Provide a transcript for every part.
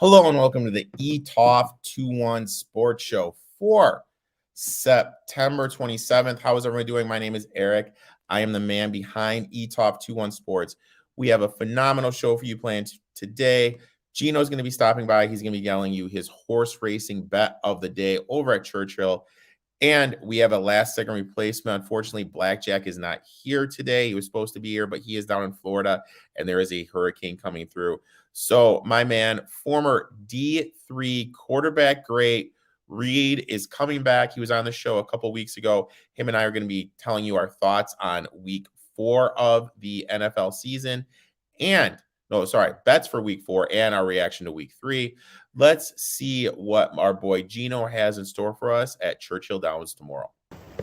Hello and welcome to the Etoft21sports Show for September 27th. How is everyone doing? My name is Erik. I am the man behind Etoft21sports. We have a phenomenal show for you planned today. Gino is going to be stopping by. He's going to be yelling you his horse racing bet of the day over at Churchill. And we have a last-second replacement. Unfortunately, Blackjack is not here today. He was supposed to be here, but he is down in Florida, and there is a hurricane coming through. So my man, former D3 quarterback great, Reed, is coming back. He was on the show a couple weeks ago. Him and I are going to be telling you our thoughts on week 4 of the NFL season. Bets for week 4 and our reaction to week 3. Let's see what our boy Gino has in store for us at Churchill Downs tomorrow.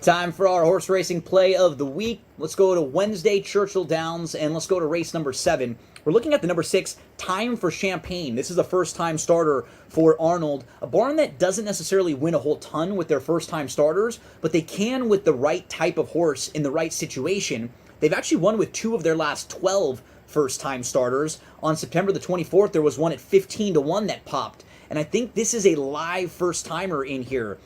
Time for our horse racing play of the week. Let's go to Wednesday, Churchill Downs, and let's go to race number 7. We're looking at the number 6, Time for Champagne. This is a first-time starter for Arnold, a barn that doesn't necessarily win a whole ton with their first-time starters, but they can with the right type of horse in the right situation. They've actually won with 2 of their last 12 first-time starters. On September the 24th, there was one at 15-1 that popped, and I think this is a live first-timer in here.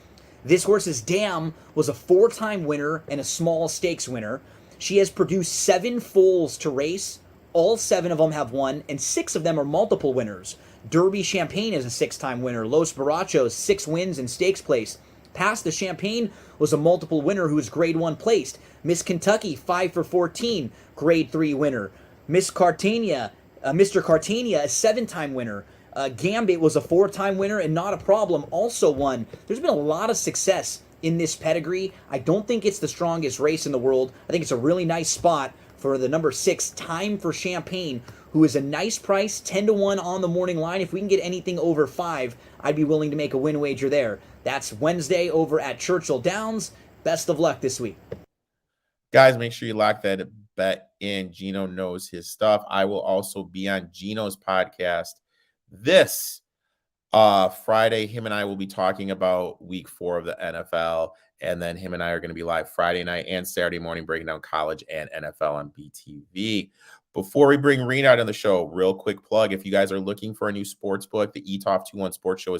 This horse's dam was a 4-time winner and a small stakes winner. She has produced 7 foals to race. All 7 of them have won, and 6 of them are multiple winners. Derby Champagne is a 6-time winner. Los Barachos, 6 wins in stakes place. Past the Champagne was a multiple winner who was grade 1 placed. Miss Kentucky, 5 for 14, grade 3 winner. Mr. Cartania, a 7-time winner. Gambit was a 4-time winner and not a problem, also won. There's been a lot of success in this pedigree. I don't think it's the strongest race in the world. I think it's a really nice spot for the number 6, Time for Champagne, who is a nice price, 10-1 on the morning line. If we can get anything over 5, I'd be willing to make a win wager there. That's Wednesday over at Churchill Downs. Best of luck this week. Guys, make sure you lock that bet in. Gino knows his stuff. I will also be on Gino's podcast this Friday. Him and I will be talking about week 4 of the NFL, and then him and I are going to be live Friday night and Saturday morning breaking down college and NFL on BTV. Before we bring Reed out on the show, real quick plug: if you guys are looking for a new sports book, the Etoft21sports Show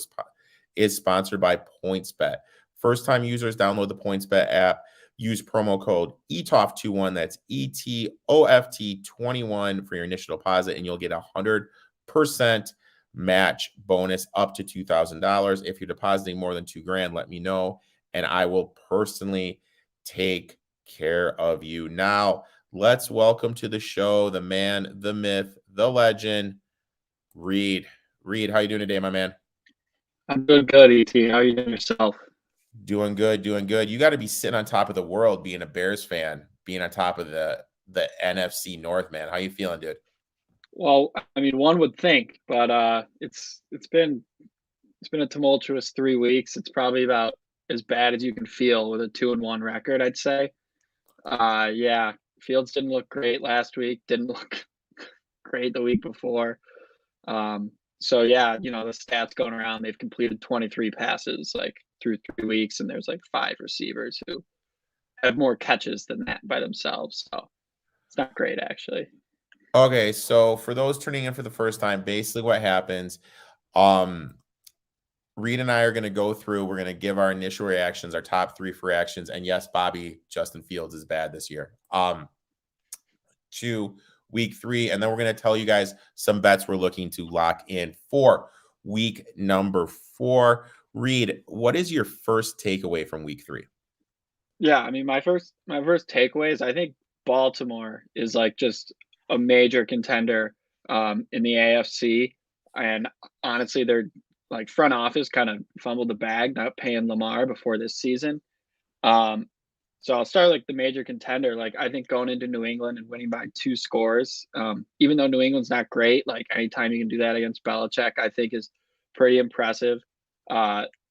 is sponsored by Pointsbet. First-time users download the Pointsbet app. Use promo code Etoft21, that's ETOFT21 for your initial deposit, and you'll get 100% match bonus up to $2,000. If you're depositing more than $2,000, let me know, and I will personally take care of you. Now, let's welcome to the show the man, the myth, the legend, Reed. Reed, how you doing today, my man? I'm doing good, ET. How are you doing yourself? Doing good, doing good. You got to be sitting on top of the world being a Bears fan, being on top of the NFC North, man. How you feeling, dude? Well, I mean, one would think, but it's been a tumultuous 3 weeks. It's probably about as bad as you can feel with a 2-1 record, I'd say. Yeah, Fields didn't look great last week. Didn't look great the week before. So yeah, the stats going around. They've completed 23 passes through 3 weeks, and there's 5 receivers who have more catches than that by themselves. So it's not great, actually. Okay, so for those tuning in for the first time, basically what happens, Reed and I are going to go through, we're going to give our initial reactions, our top 3 for reactions, and yes, Justin Fields is bad this year, to week 3, and then we're going to tell you guys some bets we're looking to lock in for week number 4. Reed, what is your first takeaway from week 3? Yeah, I mean, my first takeaway is I think Baltimore is just a major contender in the AFC, and honestly, their front office kind of fumbled the bag not paying Lamar before this season. So I'll start the major contender. I think going into New England and winning by 2 scores, even though New England's not great, anytime you can do that against Belichick, I think is pretty impressive.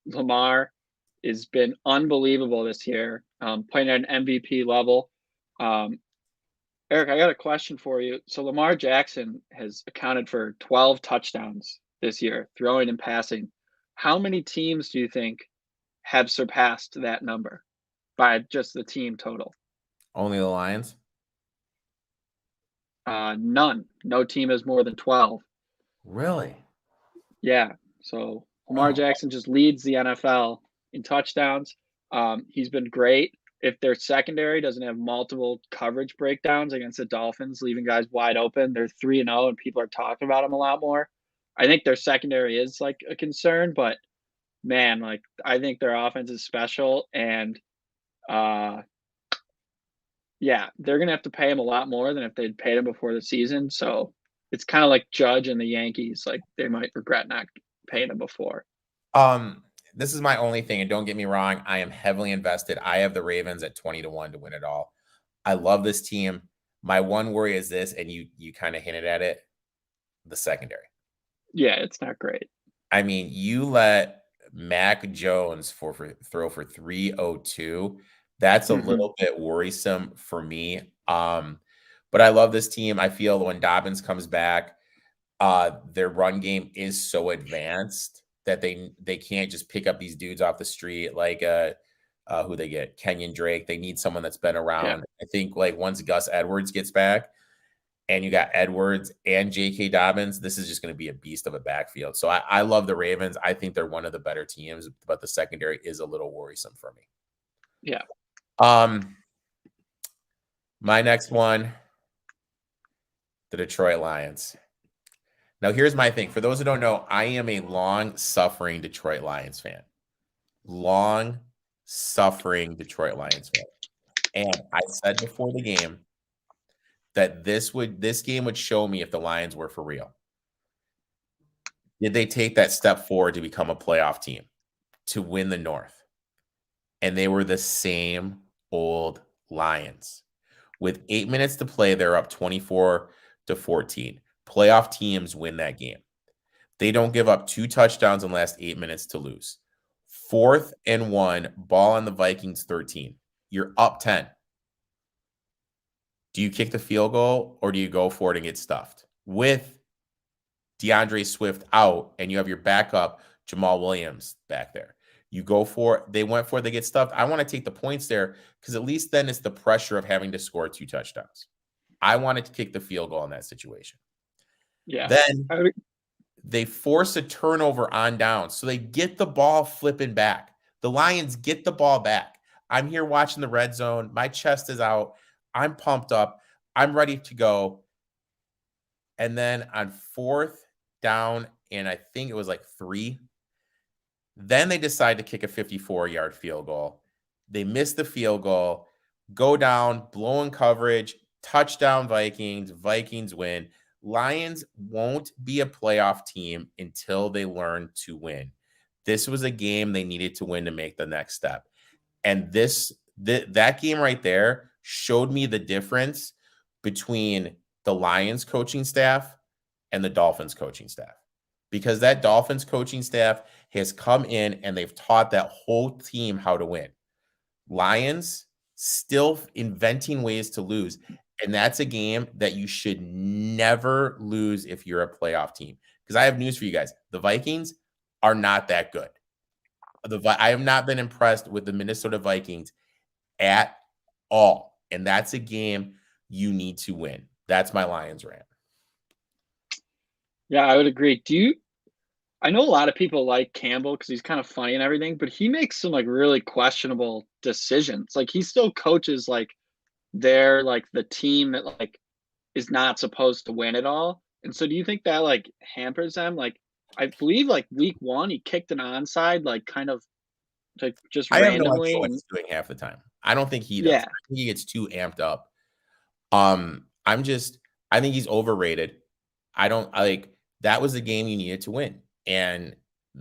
Lamar has been unbelievable this year, playing at an MVP level. Erik, I got a question for you. So Lamar Jackson has accounted for 12 touchdowns this year, throwing and passing. How many teams do you think have surpassed that number by just the team total? Only the Lions? None. No team has more than 12. Really? Yeah. So Lamar Jackson just leads the NFL in touchdowns. He's been great. If their secondary doesn't have multiple coverage breakdowns against the Dolphins, leaving guys wide open, they're 3-0 and people are talking about them a lot more. I think their secondary is like a concern, but man, like I think their offense is special, and yeah, they're gonna have to pay him a lot more than if they'd paid him before the season. So it's kind of like Judge and the Yankees. Like they might regret not paying him before. This is my only thing, and don't get me wrong, I am heavily invested. I have the Ravens at 20-1 to win it all. I love this team. My one worry is this, and you kind of hinted at it, the secondary. Yeah, it's not great. I mean, you let Mac Jones throw for 302. That's a little bit worrisome for me. But I love this team. I feel when Dobbins comes back, their run game is so advanced that they can't just pick up these dudes off the street like who they get, Kenyon Drake. They need someone that's been around. Yeah. I think like once Gus Edwards gets back and you got Edwards and J.K. Dobbins, this is just going to be a beast of a backfield. So I love the Ravens. I think they're one of the better teams, but the secondary is a little worrisome for me. Yeah. My next one, the Detroit Lions. Now, here's my thing. For those who don't know, I am a long-suffering Detroit Lions fan. Long-suffering Detroit Lions fan. And I said before the game that this game would show me if the Lions were for real. Did they take that step forward to become a playoff team, to win the North? And they were the same old Lions. With 8 minutes to play, they're up 24-14. Playoff teams win that game. They don't give up 2 touchdowns in the last 8 minutes to lose. 4th and 1, ball on the Vikings 13. You're up 10. Do you kick the field goal or do you go for it and get stuffed? With DeAndre Swift out and you have your backup, Jamal Williams, back there. You go for it. They went for it. They get stuffed. I want to take the points there because at least then it's the pressure of having to score 2 touchdowns. I wanted to kick the field goal in that situation. Yeah. Then they force a turnover on down. So they get the ball flipping back. The Lions get the ball back. I'm here watching the red zone. My chest is out. I'm pumped up. I'm ready to go. And then on 4th down, and I think it was like 3, then they decide to kick a 54-yard field goal. They miss the field goal, go down, blowing coverage, touchdown Vikings. Vikings win. Lions won't be a playoff team until they learn to win. This was a game they needed to win to make the next step. And that game right there showed me the difference between the Lions coaching staff and the Dolphins coaching staff. Because that Dolphins coaching staff has come in and they've taught that whole team how to win. Lions still inventing ways to lose. And that's a game that you should never lose if you're a playoff team. Because I have news for you guys. The Vikings are not that good. I have not been impressed with the Minnesota Vikings at all. And that's a game you need to win. That's my Lions rant. Yeah, I would agree. I know a lot of people like Campbell because he's kind of funny and everything, but he makes some like really questionable decisions. Like he still coaches like they're like the team that like is not supposed to win at all. And so do you think that like hampers them? Like I believe like week 1 he kicked an onside like kind of like just I randomly. have no idea what he's doing half the time. I don't think he does. Yeah. I think he gets too amped up. I think he's overrated. That was the game you needed to win. And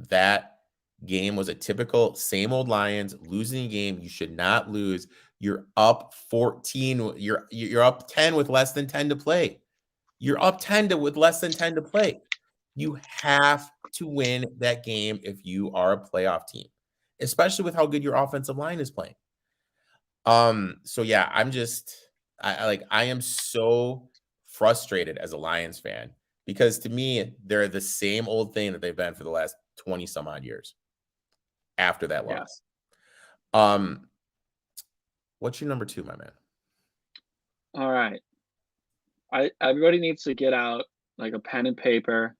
that game was a typical same old Lions losing a game you should not lose. You're up 14. You're up 10 with less than 10 to play. You're up 10 with less than 10 to play. You have to win that game if you are a playoff team, especially with how good your offensive line is playing. So yeah, I am so frustrated as a Lions fan because to me, they're the same old thing that they've been for the last 20 some odd years after that loss. What's your number 2, my man? All right. Everybody needs to get out like a pen and paper.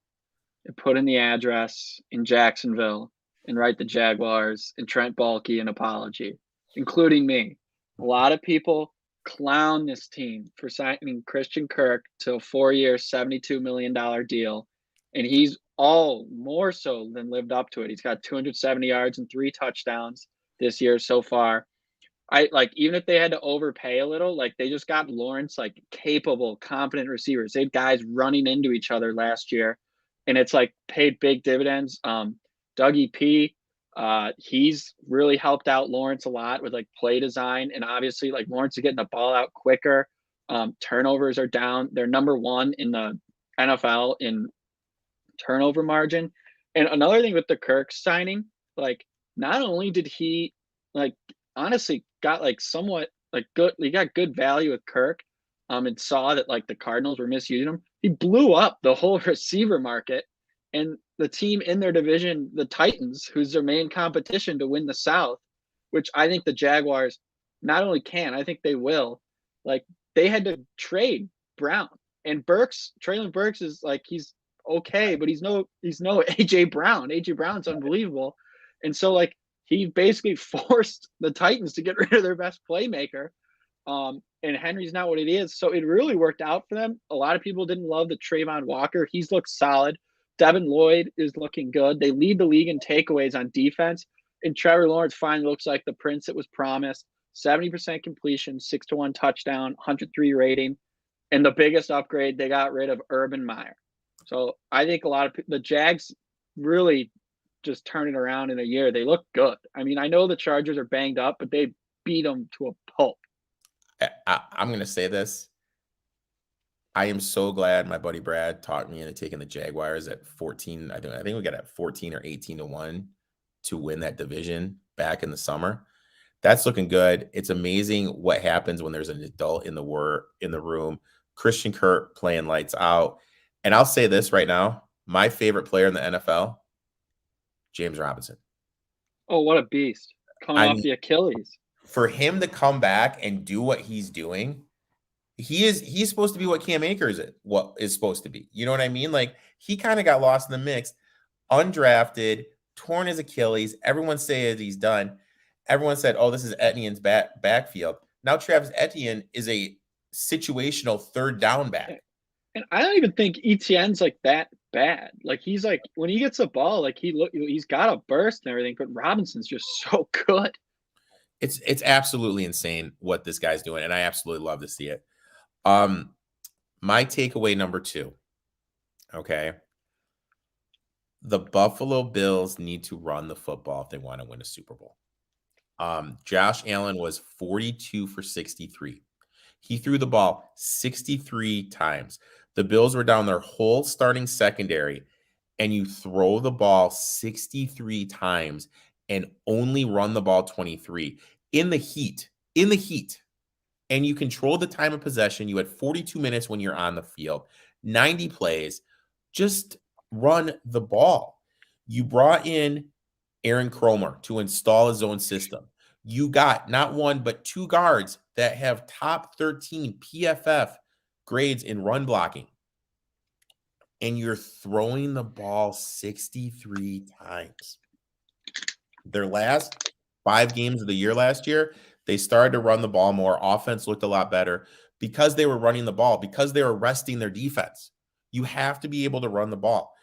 and put in the address in Jacksonville and write the Jaguars and Trent Baalke an apology, including me. A lot of people clown this team for signing Christian Kirk to a 4-year, $72 million deal, and he's all more so than lived up to it. He's got 270 yards and 3 touchdowns this year so far. I like, even if they had to overpay a little, like they just got Lawrence, like capable, competent receivers. They had guys running into each other last year, and it's like paid big dividends. Dougie P, he's really helped out Lawrence a lot with like play design, and obviously like Lawrence is getting the ball out quicker. Turnovers are down. They're number 1 in the NFL in turnover margin. And another thing with the Kirk signing, like not only did he like honestly got like somewhat like good, he got good value with Kirk, and saw that like the Cardinals were misusing him. He blew up the whole receiver market, and the team in their division, the Titans, who's their main competition to win the South, which I think the Jaguars not only can, I think they will. Like they had to trade Brown, and Traylon Burks is like, he's okay, but he's no AJ Brown. AJ Brown's unbelievable, and so like he basically forced the Titans to get rid of their best playmaker. And Henry's not what it is. So it really worked out for them. A lot of people didn't love the Trayvon Walker. He's looked solid. Devin Lloyd is looking good. They lead the league in takeaways on defense. And Trevor Lawrence finally looks like the prince that was promised. 70% completion, 6-1 touchdown, 103 rating. And the biggest upgrade, they got rid of Urban Meyer. So I think a lot of the Jags really just turn it around in a year. They look good. I mean, I know the Chargers are banged up, but they beat them to a pulp. I'm going to say this. I am so glad my buddy Brad talked me into taking the Jaguars at 14. I think we got at 14 or 18-1 to win that division back in the summer. That's looking good. It's amazing what happens when there's an adult in the room. Christian Kirk playing lights out. And I'll say this right now. My favorite player in the NFL, James Robinson. Oh, what a beast. Coming off the Achilles. For him to come back and do what he's doing, he's supposed to be what Cam Akers is supposed to be. You know what I mean? Like he kind of got lost in the mix, undrafted, torn his Achilles. Everyone said he's done. Everyone said, "Oh, this is Etienne's backfield." Now Travis Etienne is a situational third down back. And I don't even think Etienne's like that bad. Like he's like, when he gets the ball, like he's got a burst and everything, but Robinson's just so good. It's absolutely insane what this guy's doing, and I absolutely love to see it. My takeaway number 2, okay? The Buffalo Bills need to run the football if they want to win a Super Bowl. Josh Allen was 42 for 63. He threw the ball 63 times. The Bills were down their whole starting secondary, and you throw the ball 63 times and only run the ball 23 in the heat, and you control the time of possession. You had 42 minutes when you're on the field, 90 plays, just run the ball. You brought in Aaron Cromer to install his own system. You got not 1, but 2 guards that have top 13 PFF grades in run blocking. And you're throwing the ball 63 times. Their last 5 games of the year last year, they started to run the ball more. Offense looked a lot better because they were running the ball, because they were resting their defense. You have to be able to run the ball.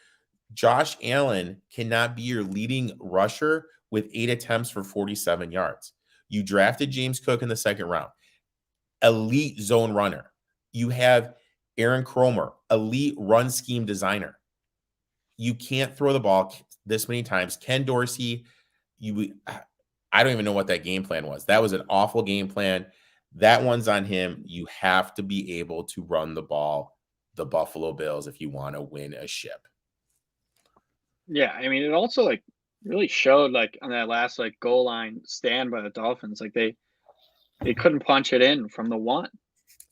Josh Allen cannot be your leading rusher with 8 attempts for 47 yards. You drafted James Cook in the 2nd round, elite zone runner. You have Aaron Cromer, elite run scheme designer. You can't throw the ball this many times. Ken Dorsey, I don't even know what that game plan was. That was an awful game plan. That one's on him. You have to be able to run the ball, the Buffalo Bills, if you want to win a ship. Yeah, I mean, it also like really showed like on that last like goal line stand by the Dolphins, like they couldn't punch it in from the 1,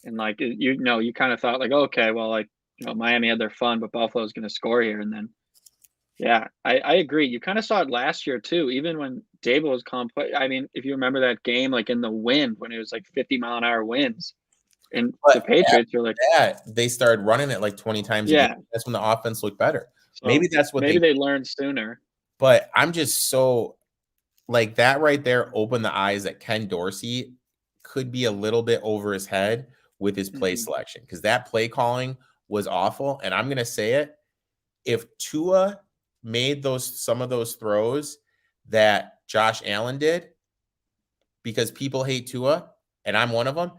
and like you kind of thought like, okay, well, like Miami had their fun, but Buffalo's going to score here, and then yeah, I agree. You kind of saw it last year too, even when Dable was I mean, if you remember that game, like in the wind when it was like 50-mile-an-hour winds, and the Patriots are like that they started running it like 20 times. Yeah, that's when the offense looked better. Maybe that's what maybe they learned sooner. But I'm just so like that right there opened the eyes that Ken Dorsey could be a little bit over his head with his play selection because that play calling was awful. And I'm going to say it. If Tua made some of those throws that Josh Allen did, because people hate Tua, and I'm one of them,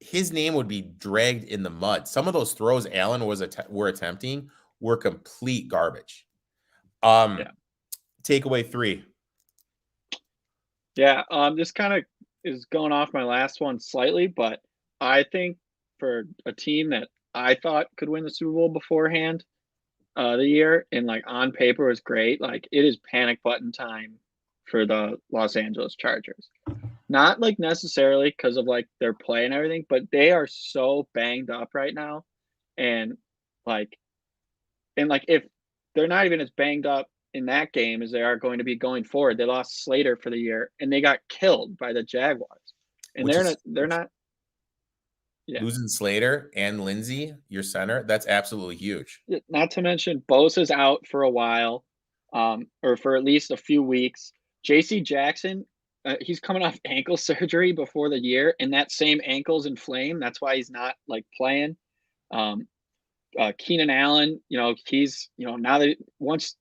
his name would be dragged in the mud. Some of those throws Allen were attempting were complete garbage. Takeaway 3. Yeah, this kind of is going off my last one slightly, but I think for a team that I thought could win the Super Bowl beforehand, the year and like on paper was great. Like it is panic button time for the Los Angeles Chargers. Not like necessarily because of like their play and everything, but they are so banged up right now. And like if they're not even as banged up in that game as they are going to be going forward, they lost Slater for the year and they got killed by the Jaguars. And they're not losing Slater and Lindsey, your center, that's absolutely huge. Not to mention Bosa's out for a while, or for at least a few weeks. JC Jackson, he's coming off ankle surgery before the year, and that same ankle's inflamed. That's why he's not like playing. Keenan Allen, he's now that once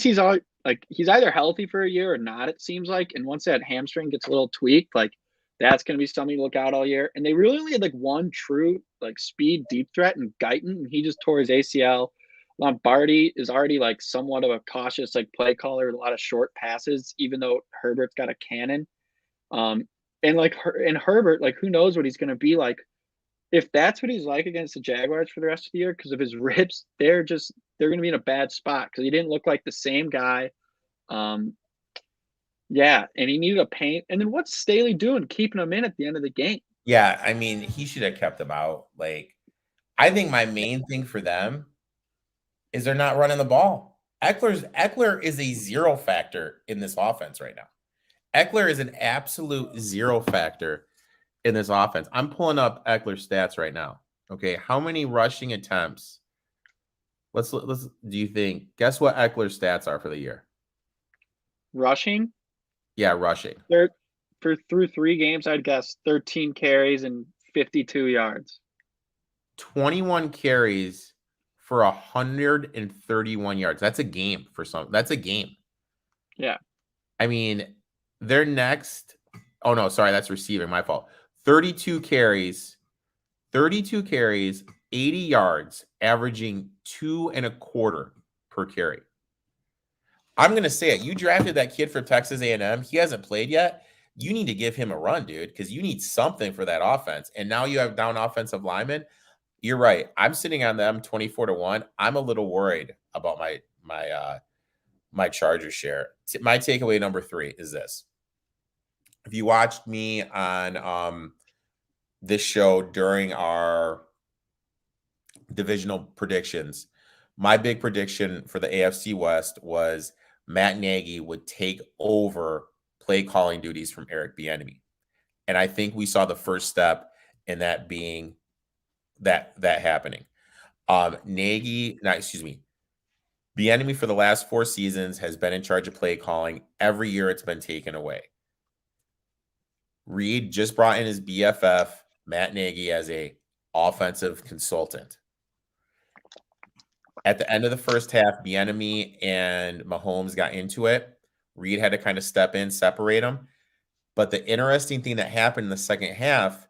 he's all like he's either healthy for a year or not, it seems like, and once that hamstring gets a little tweaked, like that's going to be something to look out all year. And they really only had like one true like speed deep threat in Guyton, and he just tore his ACL. Lombardi is already like somewhat of a cautious like play caller with a lot of short passes, even though Herbert's got a cannon. And Herbert, like who knows what he's going to be like. If that's what he's like against the Jaguars for the rest of the year, because of his ribs, they're going to be in a bad spot because he didn't look like the same guy. Yeah, and he needed a paint. And then what's Staley doing, keeping him in at the end of the game? Yeah, I mean, he should have kept him out. Like, I think my main thing for them is they're not running the ball. Eckler is a zero factor in this offense right now. Eckler is an absolute zero factor in this offense. I'm pulling up Eckler's stats right now. Okay, how many rushing attempts? Let's do you think? Guess what Eckler's stats are for the year? Rushing? Yeah, rushing. Through 3 games, I'd guess 13 carries and 52 yards. 21 carries for 131 yards. That's a game for some. That's a game. Yeah. I mean, their next. Oh no, sorry, that's receiving. My fault. 32 carries, 80 yards, averaging 2.25 per carry. I'm going to say it. You drafted that kid for Texas A&M. He hasn't played yet. You need to give him a run, dude, because you need something for that offense. And now you have down offensive linemen. You're right. I'm sitting on them 24-1. I'm a little worried about my Chargers share. My takeaway number 3 is this. If you watched me on this show during our divisional predictions, my big prediction for the AFC West was Matt Nagy would take over play calling duties from Eric Bieniemy. And I think we saw the first step in that being that happening. Bieniemy for the last 4 seasons has been in charge of play calling. Every year it's been taken away. Reed just brought in his BFF, Matt Nagy, as a offensive consultant. At the end of the first half, Bieniemy and Mahomes got into it. Reed had to kind of step in, separate them. But the interesting thing that happened in the second half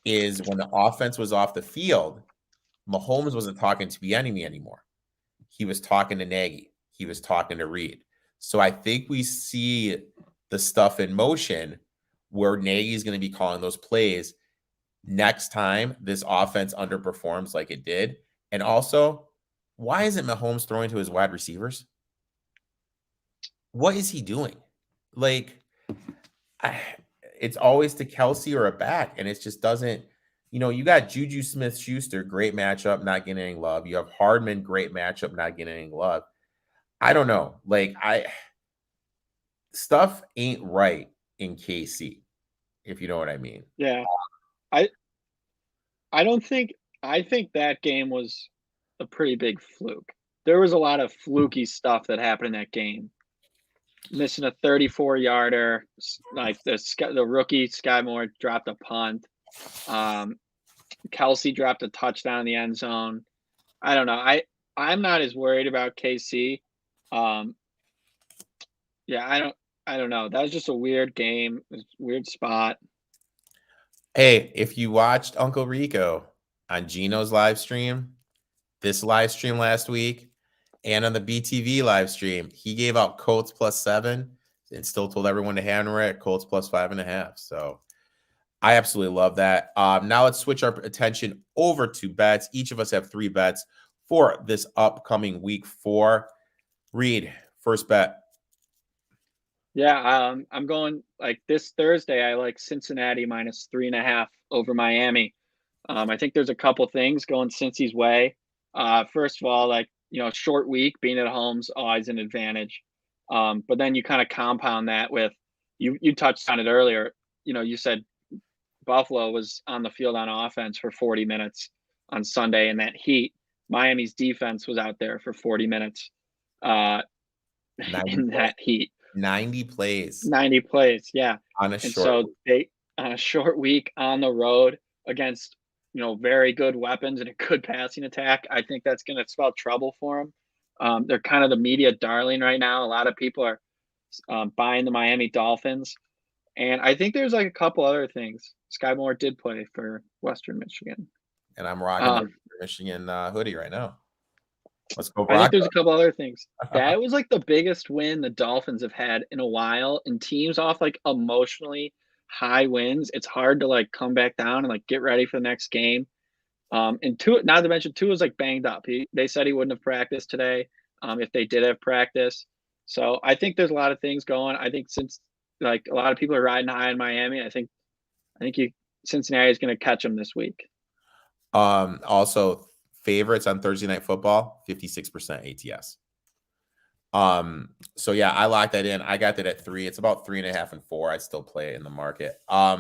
is when the offense was off the field, Mahomes wasn't talking to Bieniemy anymore. He was talking to Nagy. He was talking to Reed. So I think we see the stuff in motion where Nagy is going to be calling those plays next time this offense underperforms like it did. And also, why isn't Mahomes throwing to his wide receivers? What is he doing? Like, it's always to Kelsey or a back, and it just doesn't. You got Juju Smith-Schuster, great matchup, not getting any love. You have Hardman, great matchup, not getting any love. I don't know. Like, stuff ain't right in KC, if you know what I mean. Yeah. I think that game was a pretty big fluke. there was a lot of fluky stuff that happened in that game. Missing a 34-yarder, like the rookie Sky Moore dropped a punt. Kelsey dropped a touchdown in the end zone. I don't know. I'm not as worried about KC. Yeah, I don't know. That was just a weird game. It was a weird spot. Hey, if you watched Uncle Rico on Gino's live stream, this live stream last week, and on the BTV live stream, he gave out Colts +7 and still told everyone to hammer it, Colts +5.5. So I absolutely love that. Now let's switch our attention over to bets. Each of us have 3 bets for this upcoming week 4. Reed, first bet. Yeah, I'm going like this Thursday. I like Cincinnati -3.5 over Miami. I think there's a couple things going Cincy's way. First of all, like, short week, being at home's always an advantage. But then you kind of compound that with you touched on it earlier. You said Buffalo was on the field on offense for 40 minutes on Sunday in that heat. Miami's defense was out there for 40 minutes in that heat. 90 plays. 90 plays, yeah. On a short week on the road against, very good weapons and a good passing attack. I think that's going to spell trouble for them. They're kind of the media darling right now. A lot of people are buying the Miami Dolphins. And I think there's like a couple other things. Sky Moore did play for Western Michigan. And I'm rocking the Michigan hoodie right now. Let's go, I think there's a couple other things. That was like the biggest win the Dolphins have had in a while. And teams off like emotionally high wins, it's hard to like come back down and like get ready for the next game. And Tua, not to mention Tua was like banged up. They said he wouldn't have practiced today if they did have practice. So I think there's a lot of things going. I think since like a lot of people are riding high in Miami, I think Cincinnati is going to catch them this week. Also, favorites on Thursday Night Football, 56% ATS. So yeah, I locked that in. I got that at 3. It's about 3.5 and 4. I'd still play it in the market. My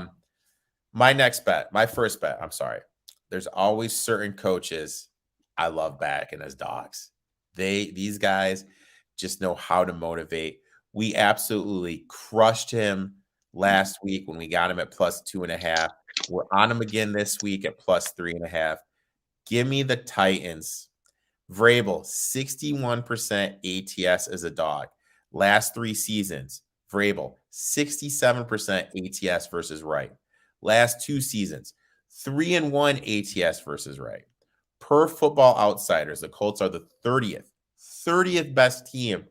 first bet, I'm sorry. There's always certain coaches I love backing as dogs. These guys just know how to motivate. We absolutely crushed him last week when we got him at +2.5. We're on him again this week at +3.5. Give me the Titans. Vrabel, 61% ATS as a dog. Last 3 seasons, Vrabel, 67% ATS versus right. Last 2 seasons, 3-1 ATS versus right. Per Football Outsiders, the Colts are the 30th best team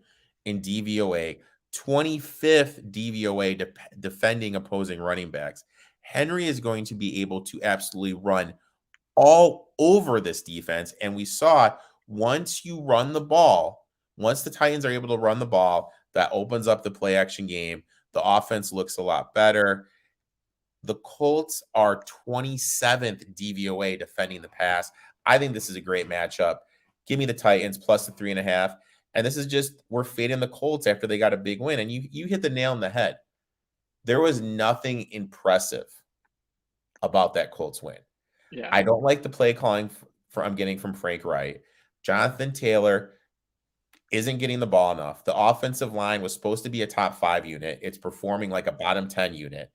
in DVOA, 25th DVOA defending opposing running backs. Henry is going to be able to absolutely run all over this defense. And we saw once you run the ball, once the Titans are able to run the ball, that opens up the play action game. The offense looks a lot better. The Colts are 27th DVOA defending the pass. I think this is a great matchup. Give me the Titans +3.5. And this is just, we're fading the Colts after they got a big win. And you hit the nail on the head. There was nothing impressive about that Colts win. Yeah. I don't like the play calling I'm getting from Frank Wright. Jonathan Taylor isn't getting the ball enough. The offensive line was supposed to be a top 5 unit. It's performing like a bottom 10 unit.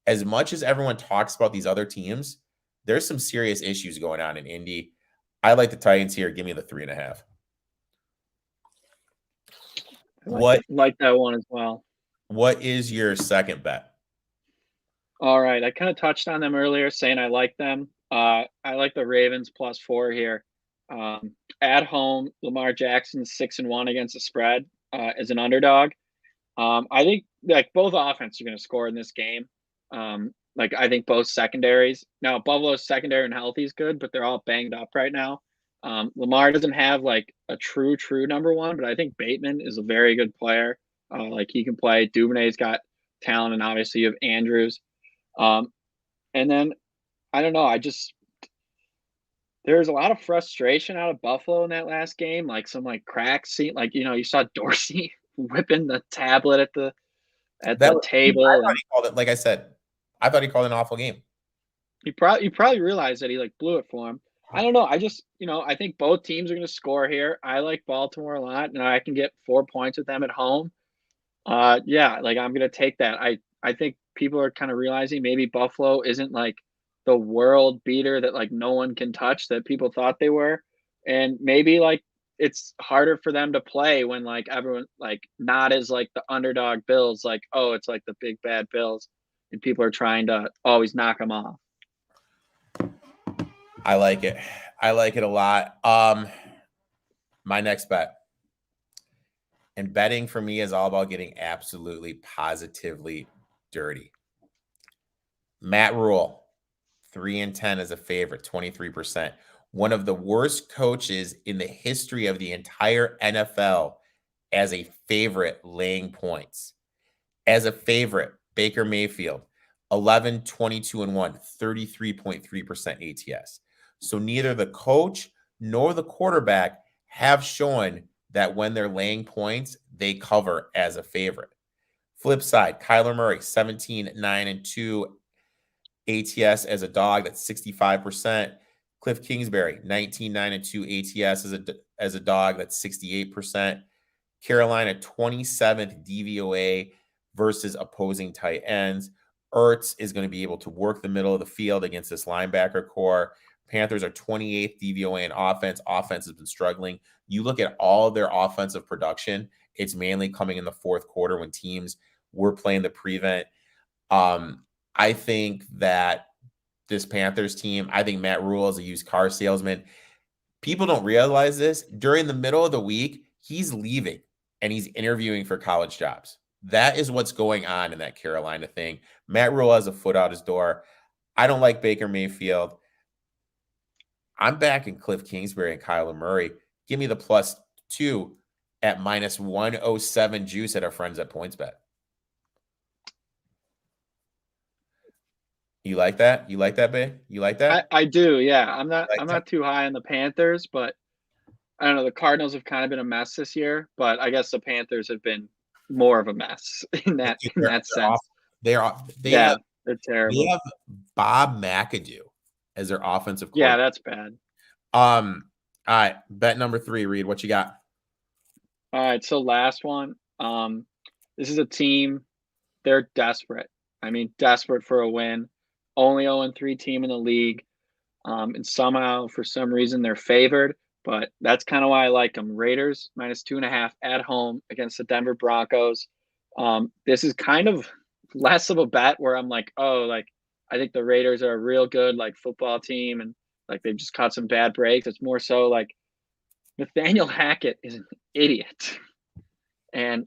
As much as everyone talks about these other teams, there's some serious issues going on in Indy. I like the Titans here. Give me the 3.5. I like that one as well. What is your second bet? All right. I kind of touched on them earlier saying I like them. I like the Ravens +4 here. At home, Lamar Jackson 6-1 against the spread as an underdog. I think like both offenses are going to score in this game. I think both secondaries. Now, Buffalo's secondary and healthy is good, but they're all banged up right now. Lamar doesn't have like a true number one, but I think Bateman is a very good player. He can play. Duvernay's got talent, and obviously you have Andrews. And then I don't know. There's a lot of frustration out of Buffalo in that last game. Like some like cracks. You saw Dorsey whipping the tablet at the table. I thought he called it. Like I said, I thought he called an awful game. You probably realized that he like blew it for him. I don't know. I just, I think both teams are going to score here. I like Baltimore a lot, and I can get 4 points with them at home. Yeah, like I'm going to take that. I think people are kind of realizing maybe Buffalo isn't like the world beater that like no one can touch that people thought they were, and maybe like it's harder for them to play when like everyone like not as like the underdog Bills, like oh it's like the big bad Bills, and people are trying to always knock them off. I like it. I like it a lot. My next bet. And betting for me is all about getting absolutely positively dirty. Matt Rule, 3-10 as a favorite, 23%. One of the worst coaches in the history of the entire NFL as a favorite laying points. As a favorite, Baker Mayfield, 11, 22-1, 33.3% ATS. So neither the coach nor the quarterback have shown that when they're laying points, they cover as a favorite. Flip side, Kyler Murray, 17, 9-2 ATS as a dog. That's 65%. Cliff Kingsbury, 19, 9-2 ATS as a dog. That's 68%. Carolina, 27th DVOA versus opposing tight ends. Ertz is going to be able to work the middle of the field against this linebacker core. Panthers are 28th DVOA in offense. Offense has been struggling. You look at all of their offensive production, it's mainly coming in the fourth quarter when teams were playing the prevent. I think that this Panthers team, I think Matt Rule is a used car salesman. People don't realize this. During the middle of the week, he's leaving and he's interviewing for college jobs. That is what's going on in that Carolina thing. Matt Rule has a foot out his door. I don't like Baker Mayfield. I'm backing Cliff Kingsbury and Kyler Murray. Give me the +2 at -107 juice at our friends at PointsBet. You like that? You like that, babe? You like that? I do, yeah. I'm Like not too high on the Panthers, but I don't know. The Cardinals have kind of been a mess this year, but I guess the Panthers have been more of a mess in that sense. They they're They terrible. have Bob McAdoo as their offensive Yeah, coordinator. that's bad. All right, bet number 3, Reed. What you got? All right, so last one. This is a team, they're desperate. I mean, desperate for a win. Only 0-3 team in the league. And somehow, for some reason, they're favored. But that's kind of why I like them. Raiders -2.5 at home against the Denver Broncos. This is kind of less of a bet where I'm like, oh, like I think the Raiders are a real good like football team and like they've just caught some bad breaks. It's more so like Nathaniel Hackett is an idiot, and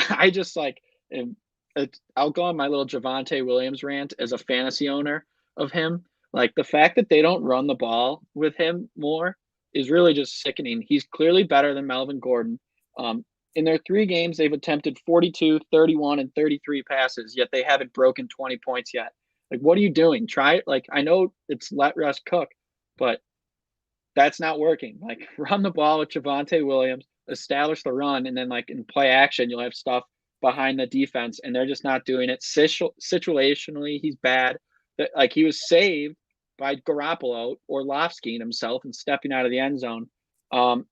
I just like I'll go on my little Javonte Williams rant as a fantasy owner of him. Like the fact that they don't run the ball with him more is really just sickening. He's clearly better than Melvin Gordon. In their 3 games, they've attempted 42, 31, and 33 passes, yet they haven't broken 20 points yet. Like, what are you doing? Try it. Like, I know it's let Russ cook, but that's not working. Like, run the ball with Javonte Williams, establish the run, and then, like, in play action, you'll have stuff behind the defense, and they're just not doing it. Situationally, he's bad. Like, he was saved by Garoppolo or Orlovsky himself and stepping out of the end zone. I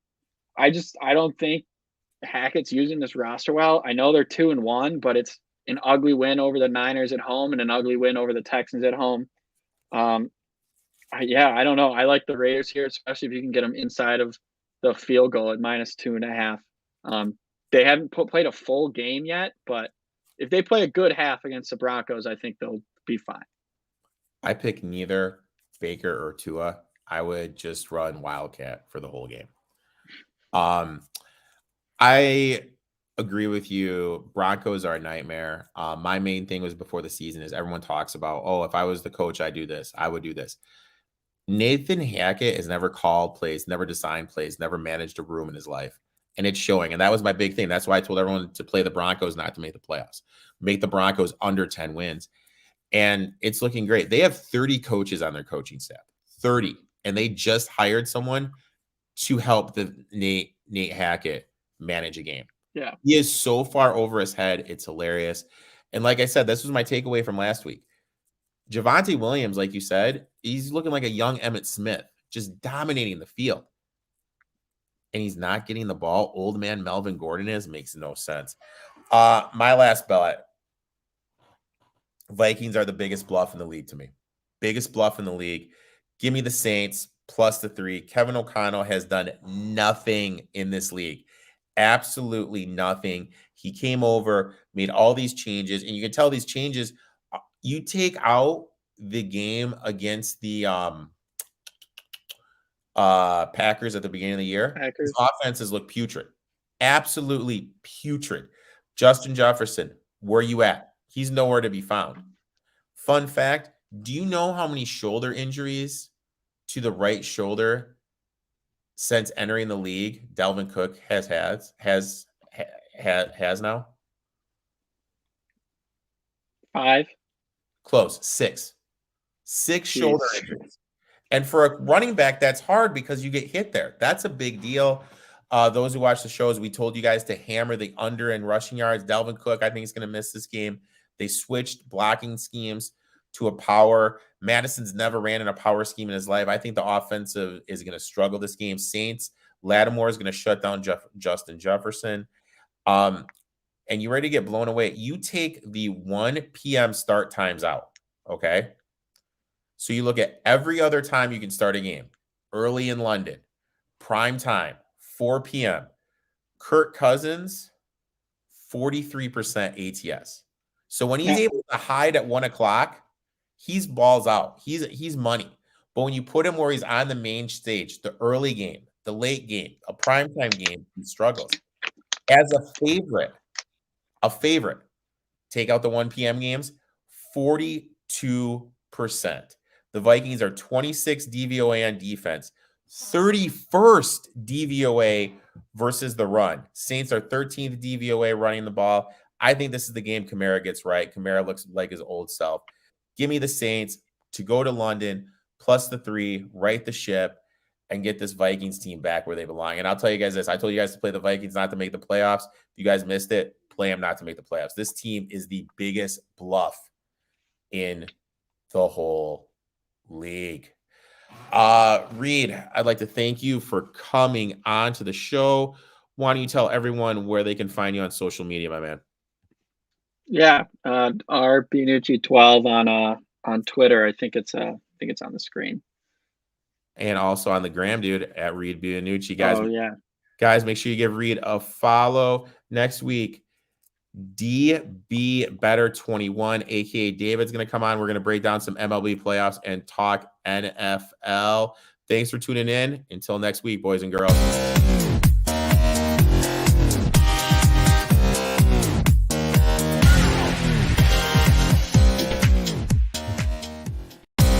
don't think Hackett's using this roster well. I know they're 2-1, but it's an ugly win over the Niners at home and an ugly win over the Texans at home. I don't know. I like the Raiders here, especially if you can get them inside of the field goal at -2.5. They haven't played a full game yet, but if they play a good half against the Broncos, I think they'll be fine. I pick neither Baker or Tua. I would just run Wildcat for the whole game. I agree with you. Broncos are a nightmare. My main thing was before the season is everyone talks about, oh, if I was the coach, I do this. I would do this. Nathan Hackett has never called plays, never designed plays, never managed a room in his life. And it's showing. And that was my big thing. That's why I told everyone to play the Broncos, not to make the playoffs. Make the Broncos under 10 wins. And it's looking great. They have 30 coaches on their coaching staff. 30. And they just hired someone to help the Nate Hackett manage a game. Yeah. He is so far over his head. It's hilarious. And like I said, this was my takeaway from last week. Javonte Williams, like you said, he's looking like a young Emmitt Smith. just dominating the field. And he's not getting the ball. Old man Melvin Gordon makes no sense. My last bet. Vikings are the biggest bluff in the league to me. Biggest bluff in the league. Give me the Saints plus the 3. Kevin O'Connell has done nothing in this league. Absolutely nothing. He came over, made all these changes, and you can tell these changes. You take out the game against the Packers at the beginning of the year. His offenses look putrid. Absolutely putrid. Justin Jefferson, where you at? He's nowhere to be found. Fun fact, do you know how many shoulder injuries to the right shoulder since entering the league Dalvin Cook has now? 5. Close. 6. 6 shoulder injuries. And for a running back, that's hard because you get hit there. That's a big deal. Those who watch the shows, we told you guys to hammer the under and rushing yards. Dalvin Cook, I think, is going to miss this game. They switched blocking schemes to a power. Madison's never ran in a power scheme in his life. I think the offensive is going to struggle this game. Saints, Lattimore is going to shut down Justin Jefferson. And you ready to get blown away. You take the 1 p.m. start times out, okay? So you look at every other time you can start a game. Early in London, prime time, 4 p.m. Kirk Cousins, 43% ATS. So when he's able to hide at 1 o'clock, he's balls out. He's money. But when you put him where he's on the main stage, the early game, the late game, a primetime game, he struggles. As a favorite, take out the 1 p.m. games, 42%. The Vikings are 26 DVOA on defense, 31st DVOA versus the run. Saints are 13th DVOA running the ball. I think this is the game Kamara gets right. Kamara looks like his old self. Give me the Saints to go to London, plus the 3, right the ship, and get this Vikings team back where they belong. And I'll tell you guys this. I told you guys to play the Vikings not to make the playoffs. If you guys missed it, play them not to make the playoffs. This team is the biggest bluff in the whole league. Reed, I'd like to thank you for coming on to the show. Why don't you tell everyone where they can find you on social media, my man? Yeah, RBNucci12 on Twitter. I think it's on the screen. And also on the gram, dude, at Reed Bianucci. Guys, guys, make sure you give Reed a follow. Next week, DB Better 21, aka David's going to come on. We're going to break down some MLB playoffs and talk NFL. Thanks for tuning in. Until next week, boys and girls.